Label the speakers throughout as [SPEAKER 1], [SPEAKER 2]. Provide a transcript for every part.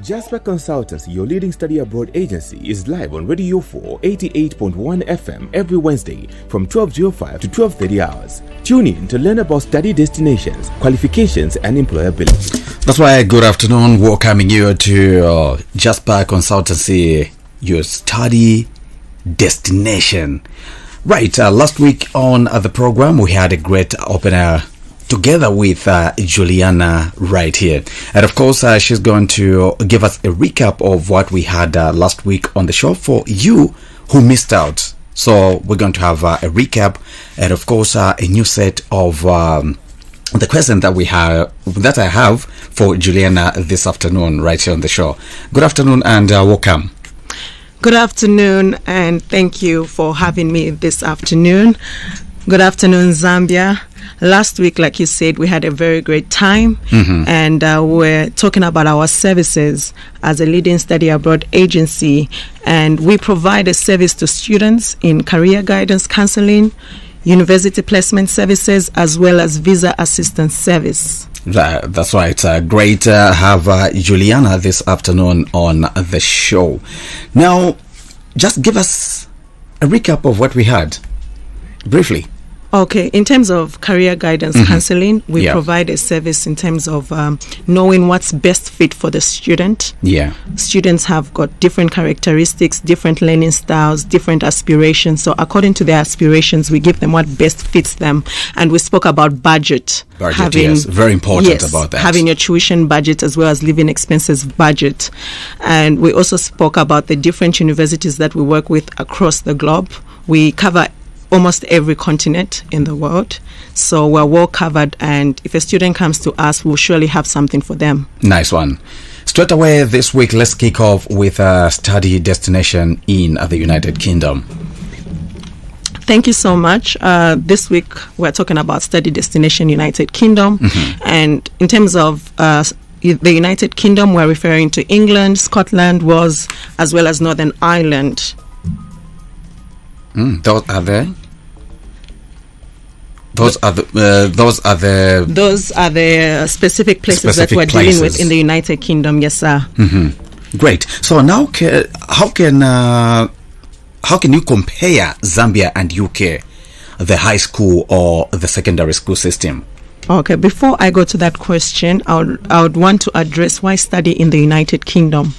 [SPEAKER 1] Jasper Consultancy, your leading study abroad agency, is live on Radio 4 88.1 FM every Wednesday from 12:05 to 12:30 hours. Tune in to learn about study destinations, qualifications, and employability.
[SPEAKER 2] That's why, good afternoon. Welcoming you to Jasper Consultancy, your study destination. Right, last week on the program, we had a great opener together with Juliana right here. And of course, she's going to give us a recap of what we had last week on the show for you who missed out. So we're going to have a recap and of course a new set of the question that I have for Juliana this afternoon right here on the show. Good afternoon and welcome.
[SPEAKER 3] Good afternoon and thank you for having me this afternoon. Good afternoon, Zambia. Last week, like you said, we had a very great time, and we're talking about our services as a leading study abroad agency, and we provide a service to students in career guidance counseling, university placement services, as well as visa assistance service.
[SPEAKER 2] That's right. Great to have Juliana this afternoon on the show. Now, just give us a recap of what we had, briefly.
[SPEAKER 3] Okay, in terms of career guidance counseling, we provide a service in terms of knowing what's best fit for the student.
[SPEAKER 2] Yeah.
[SPEAKER 3] Students have got different characteristics, different learning styles, different aspirations. So according to their aspirations, we give them what best fits them. And we spoke about budget.
[SPEAKER 2] Yes, very important about that.
[SPEAKER 3] Having your tuition budget as well as living expenses budget. And we also spoke about the different universities that we work with across the globe. We cover almost every continent in the world, so we're well covered, and if a student comes to us, we'll surely have something for them.
[SPEAKER 2] Nice one. Straight away this week, let's kick off with a study destination in the United Kingdom.
[SPEAKER 3] Thank you so much. This week we're talking about study destination United Kingdom, and in terms of the United Kingdom, we're referring to England, Scotland, Wales, as well as Northern Ireland.
[SPEAKER 2] Those are the
[SPEAKER 3] specific places that we're dealing with in the United Kingdom. Yes, sir.
[SPEAKER 2] Great. So now, how can you compare Zambia and UK, the high school or the secondary school system?
[SPEAKER 3] Okay. Before I go to that question, I would want to address why study in the United Kingdom.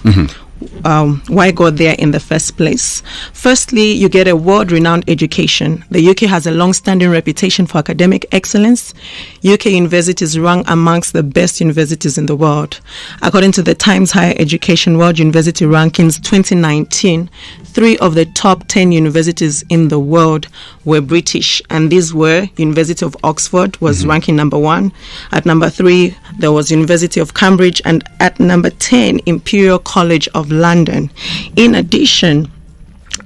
[SPEAKER 3] Why go there in the first place? Firstly, you get a world-renowned education. The UK has a long-standing reputation for academic excellence. UK universities rank amongst the best universities in the world. According to the Times Higher Education World University Rankings 2019, 3 of the top 10 universities in the world were British, and these were University of Oxford was ranking number 1. At number 3, there was University of Cambridge, and at number 10, Imperial College of London. In addition,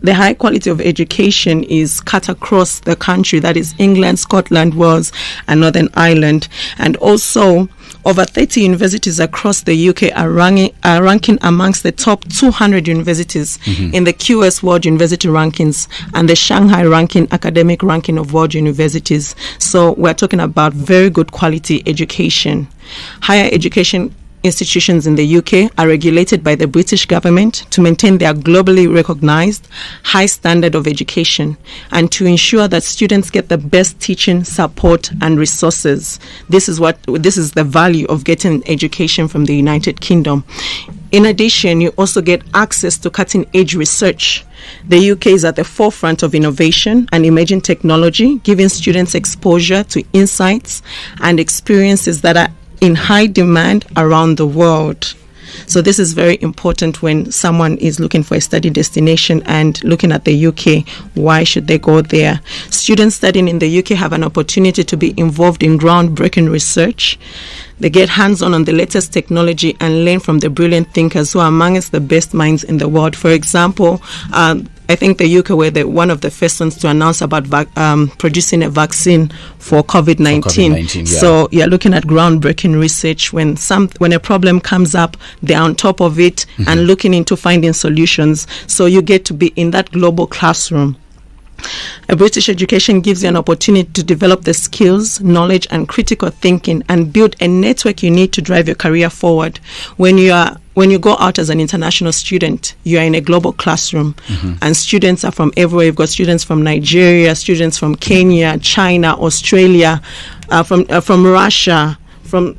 [SPEAKER 3] the high quality of education is cut across the country, that is England, Scotland, Wales, and Northern Ireland. And also, over 30 universities across the UK are ranking amongst the top 200 universities in the QS World University Rankings and the Shanghai academic ranking of world universities. So we're talking about very good quality education. Higher education institutions in the UK are regulated by the British government to maintain their globally recognized high standard of education and to ensure that students get the best teaching, support, and resources. This is the value of getting education from the United Kingdom. In addition, you also get access to cutting-edge research. The UK is at the forefront of innovation and emerging technology, giving students exposure to insights and experiences that are in high demand around the world. So this is very important when someone is looking for a study destination and looking at the UK. Why should they go there? Students studying in the UK have an opportunity to be involved in groundbreaking research. They get hands-on the latest technology and learn from the brilliant thinkers who are amongst the best minds in the world. For example, I think the UK were one of the first ones to announce about producing a vaccine for COVID-19. So you're looking at groundbreaking research. When a problem comes up, they're on top of it and looking into finding solutions. So you get to be in that global classroom. A British education gives you an opportunity to develop the skills, knowledge, and critical thinking and build a network you need to drive your career forward. When you go out as an international student, you are in a global classroom, and students are from everywhere. You've got students from Nigeria, students from Kenya, China, Australia, from Russia, from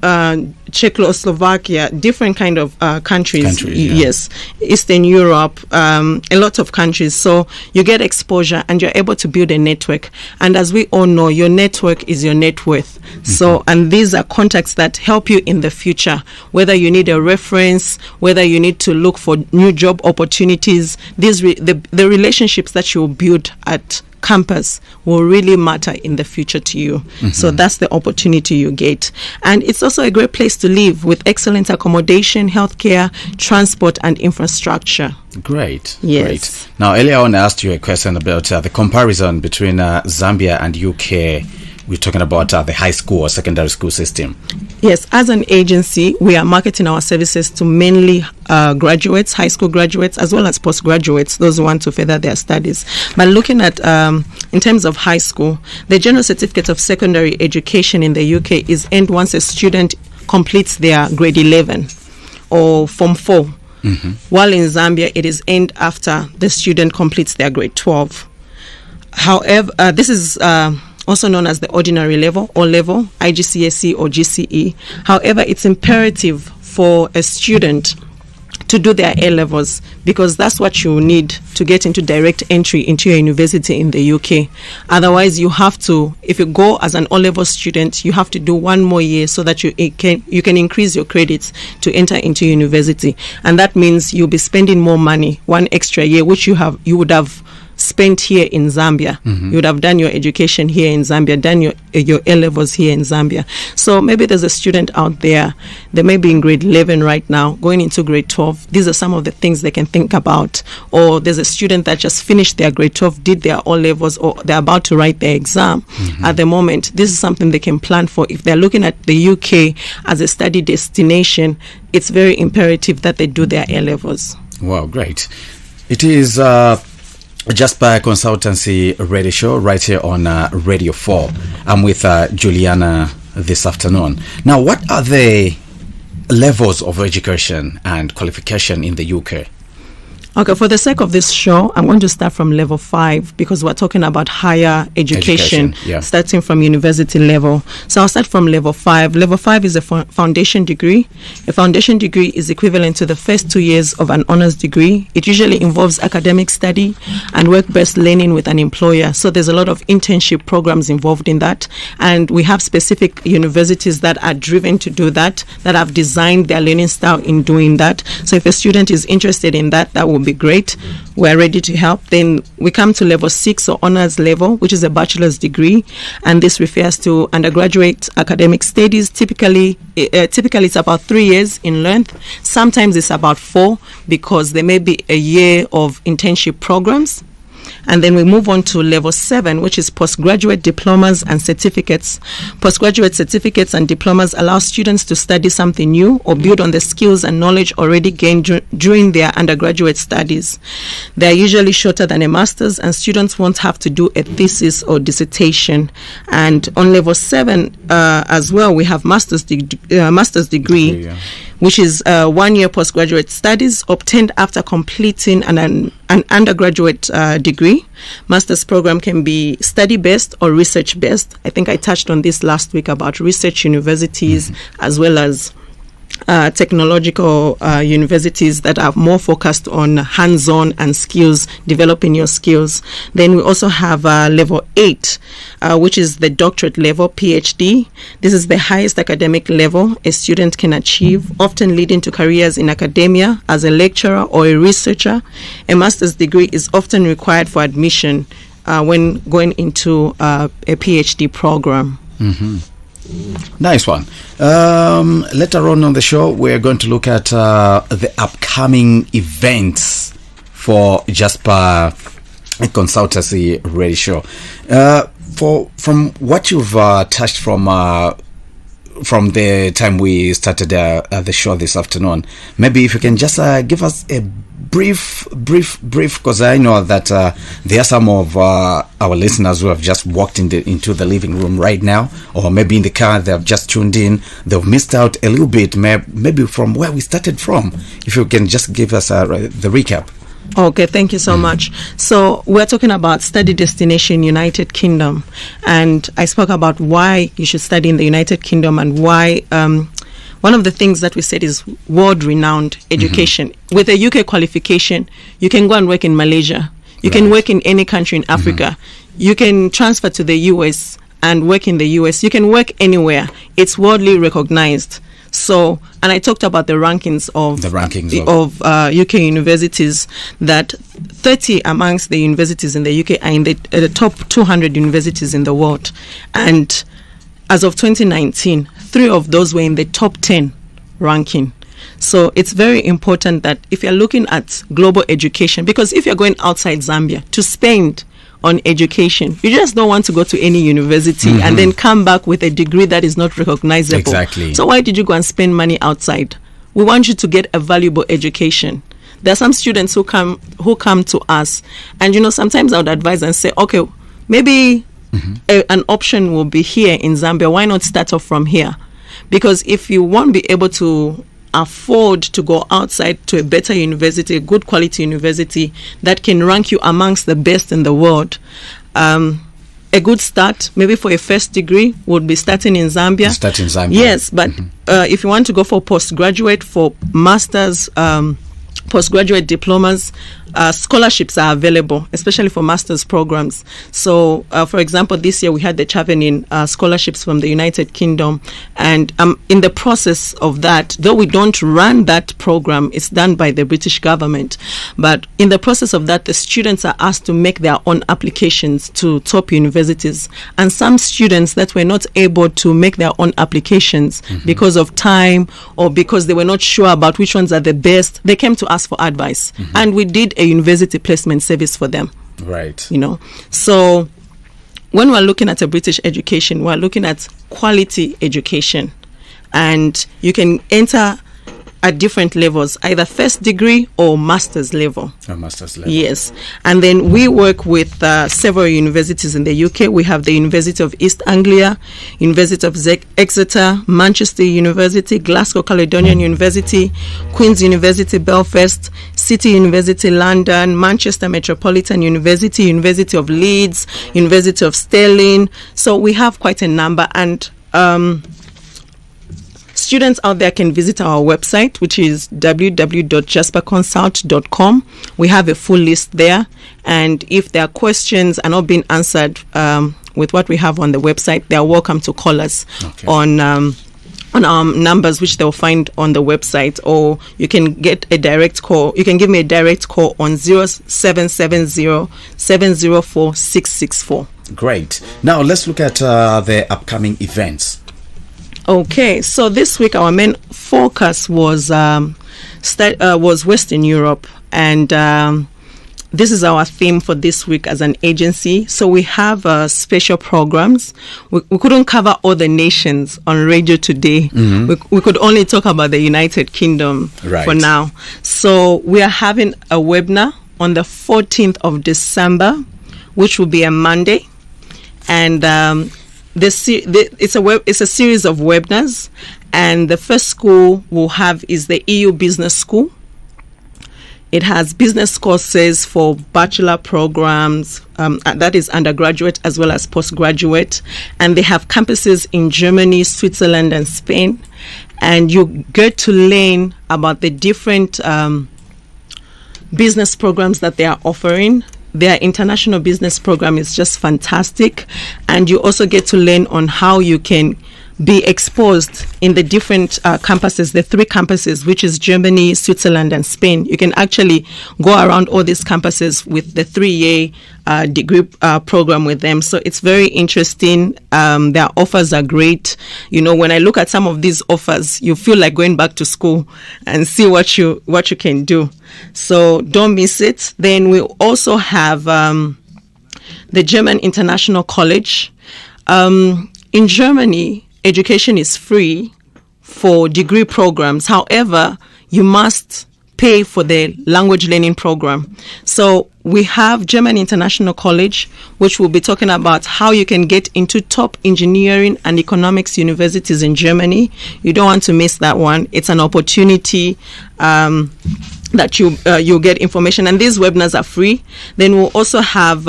[SPEAKER 3] Czechoslovakia, different kind of countries. Yes, Eastern Europe, a lot of countries. So you get exposure and you're able to build a network. And as we all know, your network is your net worth. So, and these are contacts that help you in the future, whether you need a reference, whether you need to look for new job opportunities. The relationships that you build at campus will really matter in the future to you. So that's the opportunity you get. And it's also a great place to live with excellent accommodation, healthcare, transport, and infrastructure.
[SPEAKER 2] Great.
[SPEAKER 3] Yes.
[SPEAKER 2] Great. Now, earlier on, I asked you a question about the comparison between Zambia and UK. We're talking about the high school or secondary school system.
[SPEAKER 3] Yes, as an agency, we are marketing our services to mainly graduates, high school graduates, as well as postgraduates, those who want to further their studies. But looking at, in terms of high school, the General Certificate of Secondary Education in the UK is earned once a student completes their grade 11 or Form 4, while in Zambia, it is earned after the student completes their grade 12. However, this is also known as the ordinary level or level, IGCSE or GCE. However, it's imperative for a student to do their A-levels because that's what you need to get into direct entry into your university in the UK. Otherwise, you have to, if you go as an O-level student, you have to do one more year so that you can increase your credits to enter into university. And that means you'll be spending more money, one extra year, which you would have spent here in Zambia. You would have done your education here in Zambia, done your A-levels here in Zambia. So maybe there's a student out there, they may be in grade 11 right now, going into grade 12. These are some of the things they can think about. Or there's a student that just finished their grade 12, did their O-levels, or they're about to write their exam at the moment. This is something they can plan for. If they're looking at the UK as a study destination, it's very imperative that they do their A-levels.
[SPEAKER 2] Wow, great. It is Jasper Consultancy Radio Show right here on Radio 4. I'm with Juliana this afternoon. Now, what are the levels of education and qualification in the UK?
[SPEAKER 3] Okay, for the sake of this show, I'm going to start from level 5 because we're talking about higher education starting from university level. So I'll start from level 5. Level 5 is a foundation degree. A foundation degree is equivalent to the first 2 years of an honors degree. It usually involves academic study and work-based learning with an employer. So there's a lot of internship programs involved in that. And we have specific universities that are driven to do that have designed their learning style in doing that. So if a student is interested in that, that will be great. We're ready to help. Then we come to level 6 or honors level, which is a bachelor's degree, and this refers to undergraduate academic studies. Typically it's about 3 years in length. Sometimes it's about 4 because there may be a year of internship programs. And then we move on to level 7, which is postgraduate diplomas and certificates. Postgraduate certificates and diplomas allow students to study something new or build on the skills and knowledge already gained during their undergraduate studies. They are usually shorter than a master's, and students won't have to do a thesis or dissertation. And on level 7 as well, we have master's degree, which is 1 year postgraduate studies obtained after completing an undergraduate degree. Master's program can be study-based or research-based. I think I touched on this last week about research universities as well as technological universities that are more focused on hands-on and skills, developing your skills. Then we also have level 8, which is the doctorate level, PhD. This is the highest academic level a student can achieve, often leading to careers in academia as a lecturer or a researcher. A master's degree is often required for admission when going into a PhD program.
[SPEAKER 2] Nice one. Later on the show, we're going to look at the upcoming events for Jasper Consultancy Radio Show. From what you've touched from from the time we started the show this afternoon. Maybe if you can just give us a brief, because I know that there are some of our listeners who have just walked into the living room right now, or maybe in the car they have just tuned in. They've missed out a little bit, maybe from where we started from. If you can just give us the recap.
[SPEAKER 3] Okay, thank you so much. So we're talking about study destination United Kingdom, and I spoke about why you should study in the United Kingdom and why one of the things that we said is world-renowned education. With a UK qualification, you can go and work in Malaysia. You can work in any country in Africa. You can transfer to the US and work in the US. You can work anywhere. It's worldly recognized. So, and I talked about the rankings of UK universities, that 30 amongst the universities in the UK are in the top 200 universities in the world. And as of 2019, 3 of those were in the top 10 ranking. So it's very important that if you're looking at global education, because if you're going outside Zambia to spend on education, you just don't want to go to any university and then come back with a degree that is not recognizable.
[SPEAKER 2] Exactly.
[SPEAKER 3] So why did you go and spend money outside? We want you to get a valuable education. There are some students who come to us, and sometimes I would advise and say, okay, maybe an option will be here in Zambia. Why not start off from here? Because if you won't be able to afford to go outside to a better university, a good quality university that can rank you amongst the best in the world, a good start maybe for a first degree would be starting in Zambia. Yes, but if you want to go for postgraduate, for masters, postgraduate diplomas, scholarships are available, especially for master's programs. So, for example, this year we had the Chevening scholarships from the United Kingdom, and in the process of that, though we don't run that program, it's done by the British government, but in the process of that, the students are asked to make their own applications to top universities, and some students that were not able to make their own applications because of time or because they were not sure about which ones are the best, they came to us for advice, and we did a university placement service for them.
[SPEAKER 2] Right.
[SPEAKER 3] So when we're looking at a British education, we're looking at quality education, and you can enter at different levels, either first degree or master's level. Yes. And then we work with several universities in the UK. We have the University of East Anglia, University of Exeter, Manchester University, Glasgow Caledonian University, Queen's University Belfast, City University London, Manchester Metropolitan University, University of Leeds, University of Stirling. So we have quite a number, and students out there can visit our website, which is www.jasperconsult.com. We have a full list there, and if their questions are not being answered with what we have on the website, they are welcome to call us on our numbers, which they'll find on the website, or you can get a direct call. You can give me a direct call on 0770 704 664.
[SPEAKER 2] Great. Now let's look at the upcoming events.
[SPEAKER 3] Okay, so this week our main focus was Western Europe, and this is our theme for this week as an agency. So we have special programs. We couldn't cover all the nations on radio today. We could only talk about the United Kingdom for now. So we are having a webinar on the 14th of December, which will be a Monday, and it's a series of webinars, and the first school we'll have is the EU Business School. It has business courses for bachelor programs, that is undergraduate as well as postgraduate, and they have campuses in Germany, Switzerland, and Spain, and you get to learn about the different business programs that they are offering. Their international business program is just fantastic, and you also get to learn on how you can be exposed in the different campuses, the 3 campuses, which is Germany, Switzerland, and Spain. You can actually go around all these campuses with the 3-year degree program with them. So it's very interesting. Their offers are great. When I look at some of these offers, you feel like going back to school and see what you can do. So don't miss it. Then we also have the German International College. In Germany, education is free for degree programs. However, you must pay for the language learning program. So we have German International College, which will be talking about how you can get into top engineering and economics universities in Germany. You don't want to miss that one. It's an opportunity that you'll get information, and these webinars are free. Then we'll also have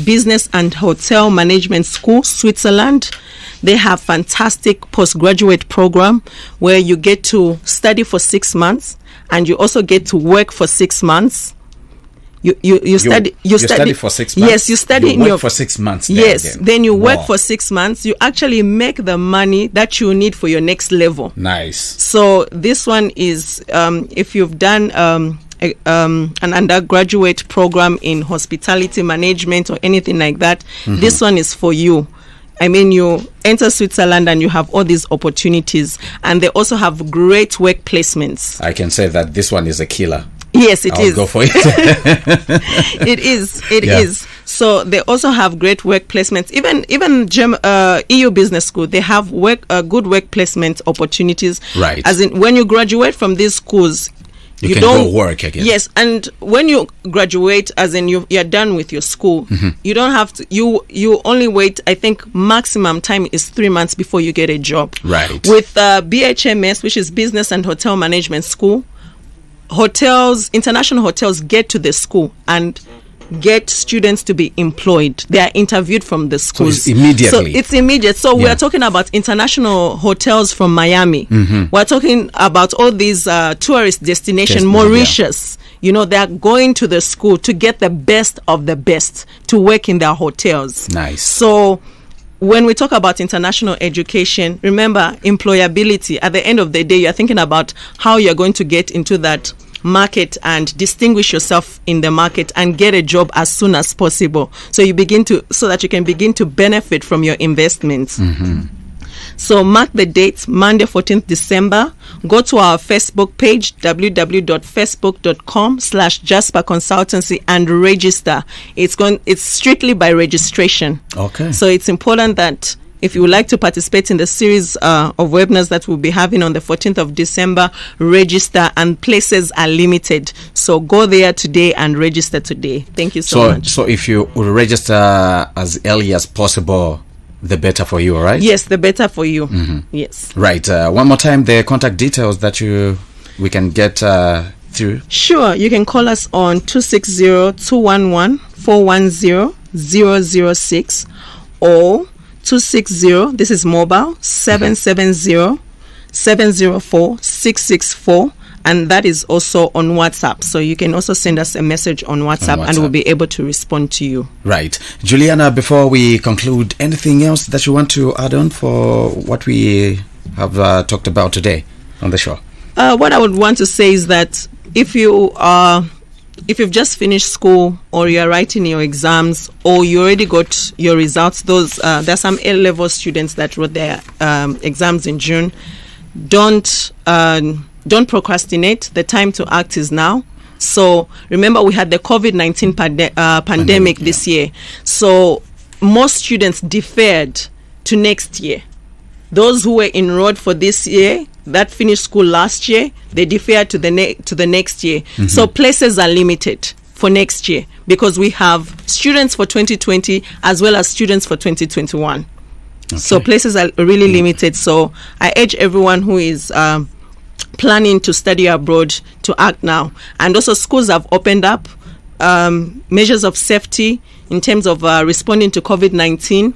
[SPEAKER 3] Business and Hotel Management School, Switzerland. They have fantastic postgraduate program where you get to study for 6 months and you also get to work for 6 months. You study
[SPEAKER 2] for 6 months.
[SPEAKER 3] Yes, you study
[SPEAKER 2] work for 6 months.
[SPEAKER 3] Yes, then you work for 6 months. You actually make the money that you need for your next level.
[SPEAKER 2] Nice.
[SPEAKER 3] So this one is if you've done an undergraduate program in hospitality management or anything like that, this one is for you. I mean, you enter Switzerland and you have all these opportunities, and they also have great work placements.
[SPEAKER 2] I can say that this one is a killer.
[SPEAKER 3] Yes, it is.
[SPEAKER 2] I'll go for it.
[SPEAKER 3] It is. So they also have great work placements. Even EU Business School, they have good work placement opportunities.
[SPEAKER 2] Right.
[SPEAKER 3] As in, when you graduate from these schools,
[SPEAKER 2] you can go work again.
[SPEAKER 3] Yes, and when you graduate, as in you're done with your school, you don't have to. You only wait. I think maximum time is 3 months before you get a job.
[SPEAKER 2] Right.
[SPEAKER 3] With BHMS, which is Business and Hotel Management School, international hotels get to the school and get students to be employed. They are interviewed from the schools.
[SPEAKER 2] So it's immediate.
[SPEAKER 3] So we are talking about international hotels from Miami. We're talking about all these tourist destinations, Mauritius. You know, they are going to the school to get the best of the best to work in their hotels.
[SPEAKER 2] Nice.
[SPEAKER 3] So when we talk about international education, remember employability. At the end of the day, you're thinking about how you're going to get into that market and distinguish yourself in the market and get a job as soon as possible. So that you can begin to benefit from your investments. So mark the date, Monday 14th December. Go to our Facebook page, www.facebook.com/Jasper Consultancy, and register. It's strictly by registration.
[SPEAKER 2] Okay.
[SPEAKER 3] So it's important that if you would like to participate in the series of webinars that we'll be having on the 14th of December, register, and places are limited. So go there today and register today. Thank you so much.
[SPEAKER 2] So if you register as early as possible, the better for you, right?
[SPEAKER 3] Yes, the better for you. Yes.
[SPEAKER 2] Right. One more time, the contact details that we can get through.
[SPEAKER 3] Sure. You can call us on 260-211-410-006 or 260, this is mobile, 770-704-664, and that is also on WhatsApp. So you can also send us a message on WhatsApp, and we'll be able to respond to you.
[SPEAKER 2] Right. Juliana, before we conclude, anything else that you want to add on for what we have talked about today on the show?
[SPEAKER 3] What I would want to say is that if you've just finished school, or you're writing your exams, or you already got your results, there's some A-level students that wrote their exams in June. Don't procrastinate. The time to act is now. So remember, we had the COVID-19 pandemic this year. So most students deferred to next year. Those who were enrolled for this year, that finished school last year, they defer to the next year. So places are limited for next year because we have students for 2020 as well as students for 2021. Okay. So places are really limited. So I urge everyone who is planning to study abroad to act now. And also schools have opened up measures of safety in terms of responding to COVID-19.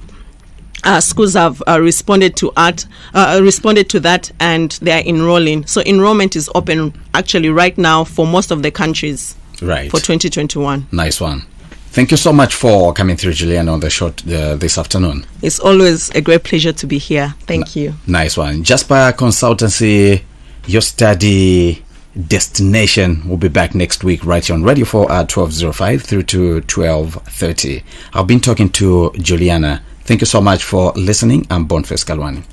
[SPEAKER 3] Schools have responded to that, and they are enrolling. So enrollment is open actually right now for most of the countries.
[SPEAKER 2] Right.
[SPEAKER 3] For 2021.
[SPEAKER 2] Nice one. Thank you so much for coming through, Juliana, on the show this afternoon.
[SPEAKER 3] It's always a great pleasure to be here. Thank you.
[SPEAKER 2] Nice one. Jasper Consultancy, your study destination. We'll be back next week right here on Radio 4 at 12:05 through to 12:30. I've been talking to Juliana. Thank you so much for listening. I'm Boniface Kalwani.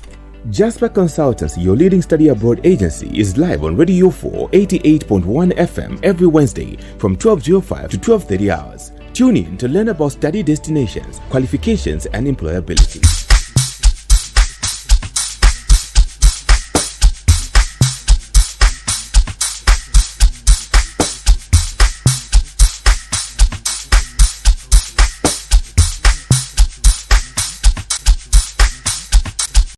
[SPEAKER 1] Jasper Consultancy, your leading study abroad agency, is live on Radio 4 88.1 FM every Wednesday from 12:05 to 12:30 hours. Tune in to learn about study destinations, qualifications, and employability.